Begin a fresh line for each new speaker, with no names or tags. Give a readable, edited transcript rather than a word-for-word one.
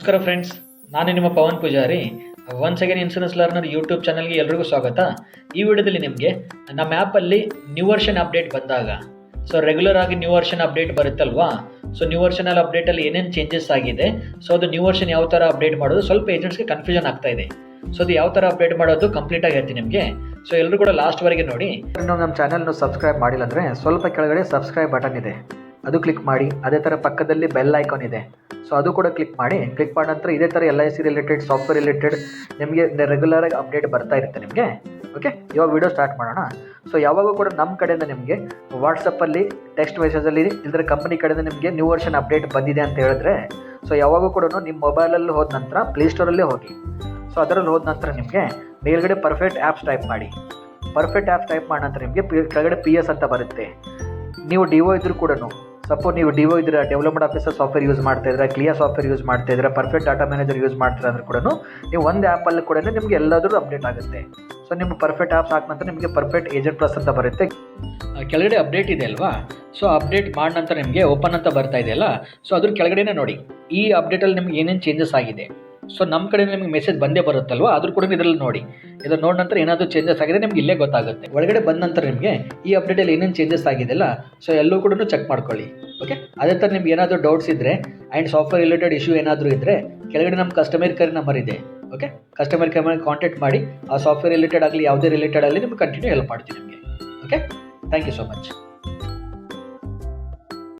ನಮಸ್ಕಾರ ಫ್ರೆಂಡ್ಸ್, ನಾನು ನಿಮ್ಮ Pavan Pujari. Once again insurance learner YouTube ಚಾನಲ್ಗೆ ಎಲ್ರಿಗೂ ಸ್ವಾಗತ. ಈ ವಿಡಿಯೋದಲ್ಲಿ ನಿಮಗೆ ನಮ್ಮ ಆ್ಯಪಲ್ಲಿ ನ್ಯೂ ವರ್ಷನ್ ಅಪ್ಡೇಟ್ ಬಂದಾಗ, ರೆಗ್ಯುಲರ್ ಆಗಿ ನ್ಯೂ ವರ್ಷನ್ ಅಪ್ಡೇಟ್ ಬರುತ್ತಲ್ವಾ, ನ್ಯೂ ವರ್ಷನಲ್ಲಿ ಅಪ್ಡೇಟಲ್ಲಿ ಏನೇನು ಚೇಂಜಸ್ ಆಗಿದೆ, ಅದು ನ್ಯೂ ವರ್ಷನ್ ಯಾವ ಥರ ಅಪ್ಡೇಟ್ ಮಾಡೋದು ಸ್ವಲ್ಪ ಏಜೆಂಟ್ಸ್ಗೆ ಕನ್ಫ್ಯೂಷನ್ ಆಗ್ತಾ ಇದೆ. ಅದು ಯಾವ ಥರ ಅಪ್ಡೇಟ್ ಮಾಡೋದು ಕಂಪ್ಲೀಟಾಗಿ ಹೇಳ್ತೀನಿ ನಿಮಗೆ. ಎಲ್ಲರೂ ಕೂಡ ಲಾಸ್ಟ್ವರೆಗೆ ನೋಡಿ.
ನೀವು ನಮ್ಮ ಚಾನಲ್ನ ಸಬ್ಸ್ಕ್ರೈಬ್ ಮಾಡಿಲ್ಲ ಅಂದರೆ ಸ್ವಲ್ಪ ಕೆಳಗಡೆ ಸಬ್ಸ್ಕ್ರೈಬ್ ಬಟನ್ ಇದೆ, ಅದು ಕ್ಲಿಕ್ ಮಾಡಿ. ಅದೇ ಥರ ಪಕ್ಕದಲ್ಲಿ ಬೆಲ್ ಐಕಾನ್ ಇದೆ, ಅದು ಕೂಡ ಕ್ಲಿಕ್ ಮಾಡಿ. ಕ್ಲಿಕ್ ಮಾಡಿದ ನಂತರ ಇದೇ ಥರ LIC ರಿಲೇಟೆಡ್, ಸಾಫ್ಟ್ವೇರ್ ರಿಲೇಟೆಡ್ ನಿಮಗೆ ರೆಗ್ಯುಲರಾಗಿ ಅಪ್ಡೇಟ್ ಬರ್ತಾ ಇರುತ್ತೆ ನಿಮಗೆ. ಓಕೆ, ಇವಾಗ ವಿಡಿಯೋ ಸ್ಟಾರ್ಟ್ ಮಾಡೋಣ. ಯಾವಾಗೂ ಕೂಡ ನಮ್ಮ ಕಡೆಯಿಂದ ನಿಮಗೆ ವಾಟ್ಸಪ್ಪಲ್ಲಿ ಟೆಕ್ಸ್ಟ್ ಮೆಸೇಜಲ್ಲಿ ಇಲ್ಲದ್ರೆ ಕಂಪನಿ ಕಡೆಯಿಂದ ನಿಮಗೆ ನ್ಯೂ ವರ್ಷನ್ ಅಪ್ಡೇಟ್ ಬಂದಿದೆ ಅಂತ ಹೇಳಿದ್ರೆ, ಯಾವಾಗೂ ಕೂಡ ನಿಮ್ಮ ಮೊಬೈಲಲ್ಲಿ ಹೋದ ನಂತರ ಪ್ಲೇಸ್ಟೋರಲ್ಲೇ ಹೋಗಿ. ಅದರಲ್ಲಿ ಹೋದ ನಂತರ ನಿಮಗೆ ಮೇಲ್ಗಡೆ ಪರ್ಫೆಕ್ಟ್ ಆ್ಯಪ್ಸ್ ಟೈಪ್ ಮಾಡಿ. ಪರ್ಫೆಕ್ಟ್ ಆ್ಯಪ್ಸ್ ಟೈಪ್ ಮಾಡಿದ ನಂತರ ನಿಮಗೆ ಕೆಳಗಡೆ PS ಅಂತ ಬರುತ್ತೆ. ನೀವು ಡಿವೋ ಇದ್ರೂ ಕೂಡ, ಸಪೋಸ್ ನೀವು ಡಿವೋ ಇದ್ರೆ ಡೆವಲಪ್ಮೆಂಟ್ ಆಫೀಸರ್ ಸಾಫ್ಟ್ವೇರ್ ಯೂಸ್ ಮಾಡ್ತಾ ಇದ್ರೆ, ಕ್ಲಿಯರ್ ಸಾಫ್ಟ್ವೇರ್ ಯೂಸ್ ಮಾಡ್ತಾ ಇದ್ರೆ, ಪರ್ಫೆಕ್ಟ್ ಡಾಟಾ ಮ್ಯಾನೇಜರ್ ಯೂಸ್ ಮಾಡ್ತೀರಾ ಅಂದ್ರೆ ಕೂಡ ನೀವು ಒಂದು ಆ್ಯಪಲ್ಲಿ ಕೂಡ ನಿಮಗೆ ಎಲ್ಲಾದರೂ ಅಪ್ಡೇಟ್ ಆಗುತ್ತೆ. ನಿಮ್ಮ ಪರ್ಫೆಕ್ಟ್ ಆ್ಯಪ್ಸ್ ಹಾಕಿ ನಂತರ ನಿಮಗೆ ಪರ್ಫೆಕ್ಟ್ ಏಜೆಂಟ್ ಪ್ಲಸ್ ಅಂತ ಬರುತ್ತೆ.
ಕೆಳಗಡೆ ಅಪ್ಡೇಟ್ ಇದೆ ಅಲ್ವಾ, ಅಪ್ಡೇಟ್ ಮಾಡಿದ ನಂತರ ನಿಮಗೆ ಓಪನ್ ಅಂತ ಬರ್ತಾ ಇದೆಯಲ್ಲ, ಅದ್ರ ಕೆಳಗಡೆನೇ ನೋಡಿ ಈ ಅಪ್ಡೇಟಲ್ಲಿ ನಿಮ್ಗೆ ಏನೇನು ಚೇಂಜಸ್ ಆಗಿದೆ. ನಮ್ಮ ಕಡೆ ನಿಮಗೆ ಮೆಸೇಜ್ ಬಂದೇ ಬರುತ್ತಲ್ವ, ಆದರೂ ಕೂಡ ಇದರಲ್ಲಿ ನೋಡಿ. ಇದನ್ನು ನೋಡಿದ ನಂತರ ಏನಾದರೂ ಚೇಂಜಸ್ ಆಗಿದೆ ನಿಮ್ಗೆ ಇಲ್ಲೇ ಗೊತ್ತಾಗುತ್ತೆ. ಒಳಗಡೆ ಬಂದ ನಂತರ ನಿಮಗೆ ಈ ಅಪ್ಡೇಟಲ್ಲಿ ಏನೇನು ಚೇಂಜಸ್ ಆಗಿದೆಯಲ್ಲ, ಎಲ್ಲೂ ಕೂಡ ಚೆಕ್ ಮಾಡ್ಕೊಳ್ಳಿ. ಓಕೆ, ಅದೇ ಥರ ನಿಮ್ಗೆ ಏನಾದರೂ ಡೌಟ್ಸ್ ಇದ್ದರೆ ಆ್ಯಂಡ್ ಸಾಫ್ಟ್ವೇರ್ ರಿಲೇಟೆಡ್ ಇಶ್ಯೂ ಏನಾದರೂ ಇದ್ದರೆ ಕೆಳಗಡೆ ನಮ್ಮ ಕಸ್ಟಮರ್ ಕೇರ್ ನಂಬರ್ ಇದೆ. ಓಕೆ, ಕಸ್ಟಮರ್ ಕೇರ್ ಕಾಂಟ್ಯಾಕ್ಟ್ ಮಾಡಿ. ಆ ಸಾಫ್ಟ್ವೇರ್ ರಿಲೇಟೆಡ್ ಆಗಲಿ ಯಾವುದೇ ರಿಲೇಟೆಡ್ ಆಗಲಿ ನಿಮ್ಗೆ ಕಂಟಿನ್ಯೂ ಹೆಲ್ಪ್ ಮಾಡ್ತೀನಿ ನಿಮಗೆ. Okay, thank you so much.